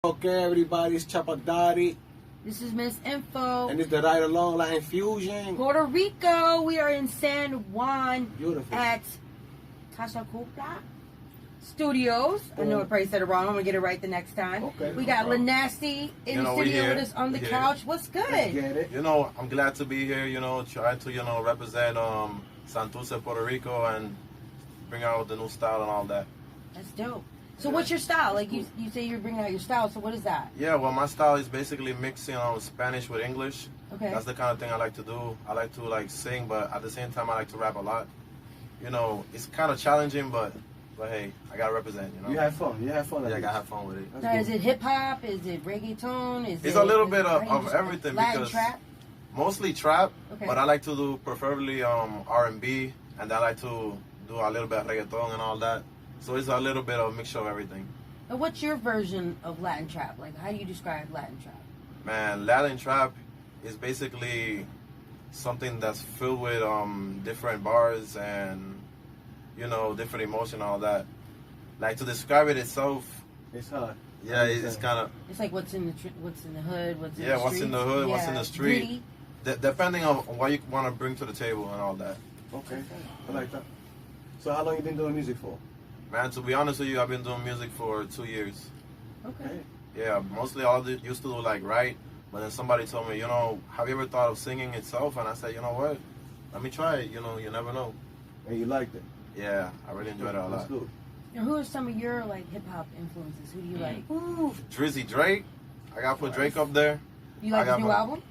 Okay, everybody, it's Chappa Daddy. This is Miss Info. And it's the Ryde Along Wave Fusion. Puerto Rico. We are in San Juan. Beautiful. At Mazacote Studios. I know I probably said it wrong. I'm going to get it right the next time. Okay. We got LiNasty in the studio with us on the couch. What's good? Let's get it. I'm glad to be here, trying to, represent Santurce, Puerto Rico, and bring out the new style and all that. That's dope. So what's your style? Like you say you're bringing out your style, so what is that? Yeah, well, my style is basically mixing Spanish with English. Okay. That's the kind of thing I like to do. I like to sing, but at the same time I like to rap a lot. It's kind of challenging, but hey, I gotta represent. You have fun. Yeah, I gotta have fun with it. Now, is it hip hop? Is it reggaeton? It's a little bit of everything. Latin because trap? Mostly trap, okay. But I like to do preferably R&B, and I like to do a little bit of reggaeton and all that. So it's a little bit of a mixture of everything. And what's your version of Latin trap? Like, how do you describe Latin trap? Man, Latin trap is basically something that's filled with different bars and different emotion and all that. Like, to describe it itself, it's hard. Yeah, it's kind of. It's like what's in the hood, what's in the streets. Yeah, what's in the hood, what's in the street. Depending on what you want to bring to the table and all that. Okay, I like that. So how long you been doing music for? Man, to be honest with you, I've been doing music for 2 years. Okay. Yeah, mostly all I used to do write, but then somebody told me, have you ever thought of singing itself? And I said, you know what? Let me try it. You never know. And you liked it? Yeah, I really enjoyed it a lot. That's good. And who are some of your hip hop influences? Who do you like? Ooh, Drizzy Drake. I gotta put Drake up there. You like his new album?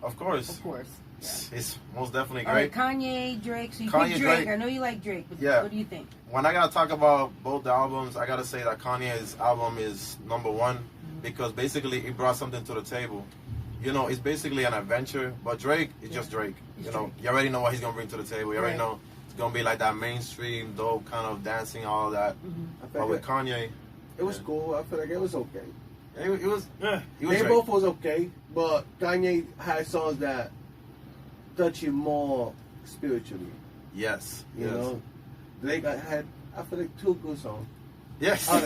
Of course. Of course. Yeah. It's most definitely Right, great. Kanye, Drake. So you Kanye, pick Drake. I know you like Drake, but what do you think? When I gotta talk about both the albums, I gotta say that Kanye's album is #1 because basically it brought something to the table. It's basically an adventure, but Drake is just Drake. You already know what he's gonna bring to the table. You already know it's gonna be like that mainstream, dope kind of dancing, all of that. But with Kanye, it was cool. I feel like it was okay. It was. They both was okay, but Kanye had songs that touch you more spiritually. Yes. You know, Drake had, I feel like, 2 good songs. Yes. No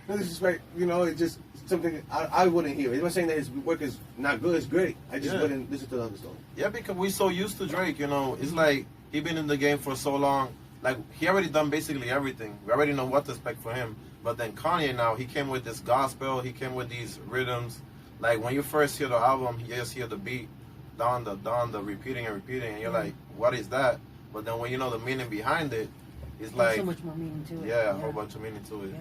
disrespect. It's just something I wouldn't hear. I'm not saying that his work is not good. It's great. I just wouldn't listen to the other songs. Yeah, because we're so used to Drake. It's like he been in the game for so long. Like, he already done basically everything. We already know what to expect for him. But then Kanye now, he came with this gospel. He came with these rhythms. Like, when you first hear the album, you just hear the beat, down the repeating, and you're like, what is that? But then when you know the meaning behind it, it's like so much more meaning to it. Yeah, a whole bunch of meaning to it.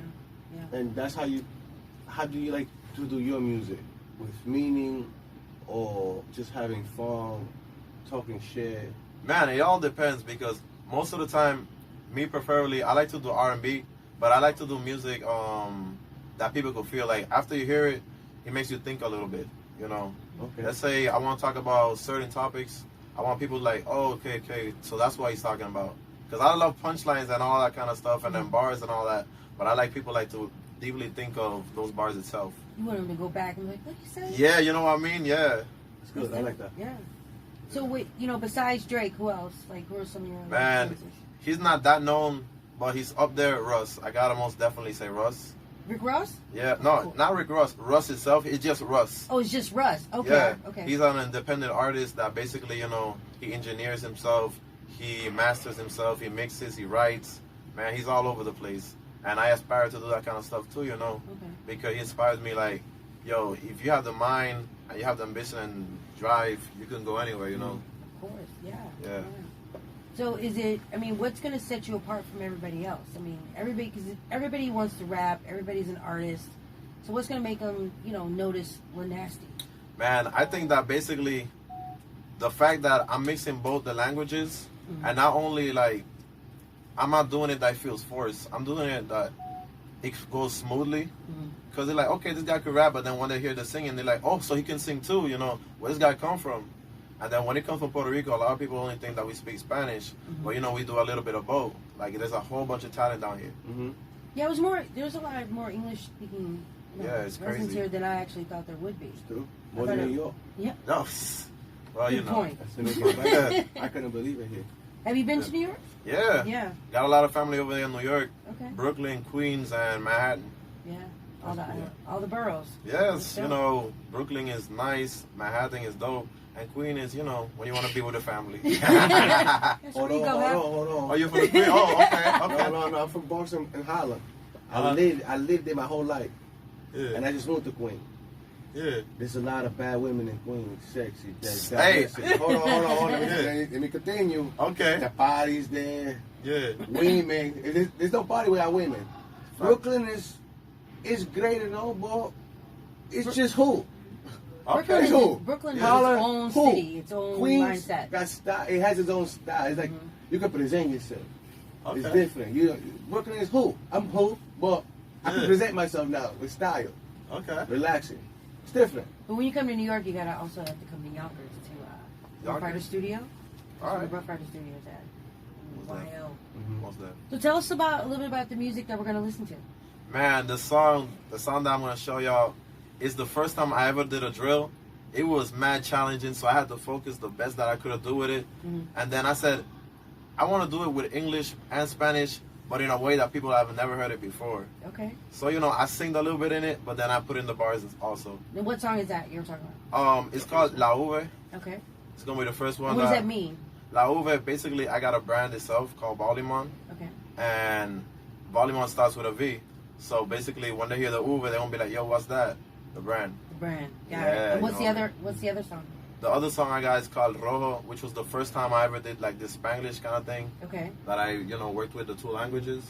Yeah. And that's how do you like to do your music? With meaning or just having fun, talking shit? Man, it all depends because most of the time, me preferably, I like to do R&B, but I like to do music that people could feel like after you hear it, it makes you think a little bit, Okay. Let's say I want to talk about certain topics. I want people like, oh, okay, so that's what he's talking about. Because I love punchlines and all that kind of stuff and then bars and all that. But I like people to deeply think of those bars itself. You want them to go back and be like, what did you say? Yeah, you know what I mean? Yeah. It's good. I like that. Yeah. So, wait, besides Drake, who else? Like, who are some of your Man, he's not that known, but he's up there, Russ. I gotta most definitely say Russ. Rick Ross? Yeah, no, cool. Not Rick Ross. Russ itself, it's just Russ. Oh, it's just Russ. Okay. Yeah. Okay. He's an independent artist that basically, he engineers himself, he masters himself, he mixes, he writes. Man, he's all over the place. And I aspire to do that kind of stuff too, Okay. Because he inspires me like, yo, if you have the mind and you have the ambition and drive, you can go anywhere, Of course, yeah. Yeah. So what's going to set you apart from everybody else? Because everybody wants to rap, everybody's an artist. So what's going to make them, notice LiNasty? Man, I think that basically the fact that I'm mixing both the languages and not only I'm not doing it that it feels forced. I'm doing it that it goes smoothly. Because they're like, okay, this guy could rap, but then when they hear the singing, they're like, oh, so he can sing too, where this guy come from? And then when it comes from Puerto Rico, a lot of people only think that we speak Spanish. But, we do a little bit of both. Like, there's a whole bunch of talent down here. Yeah, there's a lot more English-speaking it's crazy here than I actually thought there would be. True. More than New York. Yeah. No. Well, Good point. I couldn't believe it here. Have you been to New York? Yeah. Yeah. Got a lot of family over there in New York. Okay. Brooklyn, Queens, and Manhattan. Yeah. all the boroughs. Yes, you know, Brooklyn is nice, Manhattan is dope, and Queen is, you know, when you want to be with the family. Hold on. Are you from the Queen? Oh, okay. No, I'm from Bronx and Harlem. I lived there my whole life. Yeah. And I just moved to Queens. Yeah. There's a lot of bad women in Queens, sexy. Hey. Hold on. Let me continue. Okay. The parties there. Yeah. Women. There's no party without women. Brooklyn is great and all, but it's just who? Brooklyn is its own city, its own Queens mindset. got style. It has its own style. It's like you can present yourself. Okay. It's different. Brooklyn is who? I'm who, but I can present myself now with style. Okay. Relaxing. It's different. But when you come to New York, you gotta also have to come to Yonkers to Rough Rider Studio. All right. The Rough Rider Studio is at. YO. What's that? So tell us a little bit about the music that we're gonna listen to. Man, the song that I'm gonna show y'all is the first time I ever did a drill. It was mad challenging, so I had to focus the best that I could do with it. And then I said, I want to do it with English and Spanish, but in a way that people have never heard it before. Okay. So, you know, I sing a little bit in it, but then I put in the bars also. And what song is that you're talking about? It's called La Uve. Okay. It's gonna be the first one. And what does that mean? La Uve, basically, I got a brand itself called Ballimon. Okay. And Ballimon starts with a V. So basically, when they hear the Uve, they're gonna be like, "Yo, what's that?" The brand. The brand. Got Yeah, it. And what's you the know. other? What's the other song? The other song I got is called Rojo, which was the first time I ever did like this Spanglish kind of thing. Okay. That I, you know, worked with the two languages.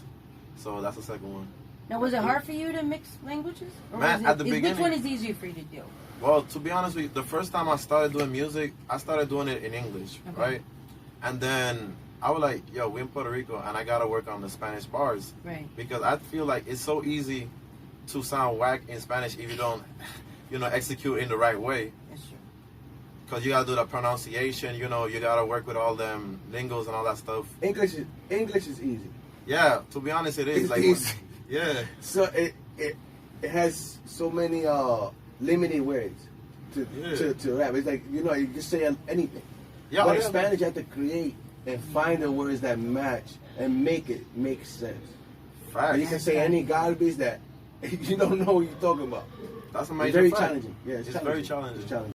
So that's the second one. Now, was it hard for you to mix languages? Or Man, was at the beginning. Which one is easier for you to do? Well, to be honest with you, the first time I started doing music, I started doing it in English, Okay. right? And then I was like, yo, we're in Puerto Rico, and I gotta work on the Spanish bars. Right. Because I feel like it's so easy to sound whack in Spanish if you don't, you know, execute in the right way. That's true. Because you gotta do the pronunciation, you know, you gotta work with all them lingos and all that stuff. English is easy. Yeah, to be honest, it is. It's like, easy. Yeah. So it has so many limited words to rap. It's like, you know, you can say anything. Yeah, but in yeah, Spanish, you have to create and find the words that match and make it make sense. Facts. And you can say any garbage that you don't know what you're talking about. That's It's amazing. very fact. challenging. Yeah, It's very challenging. It's challenging.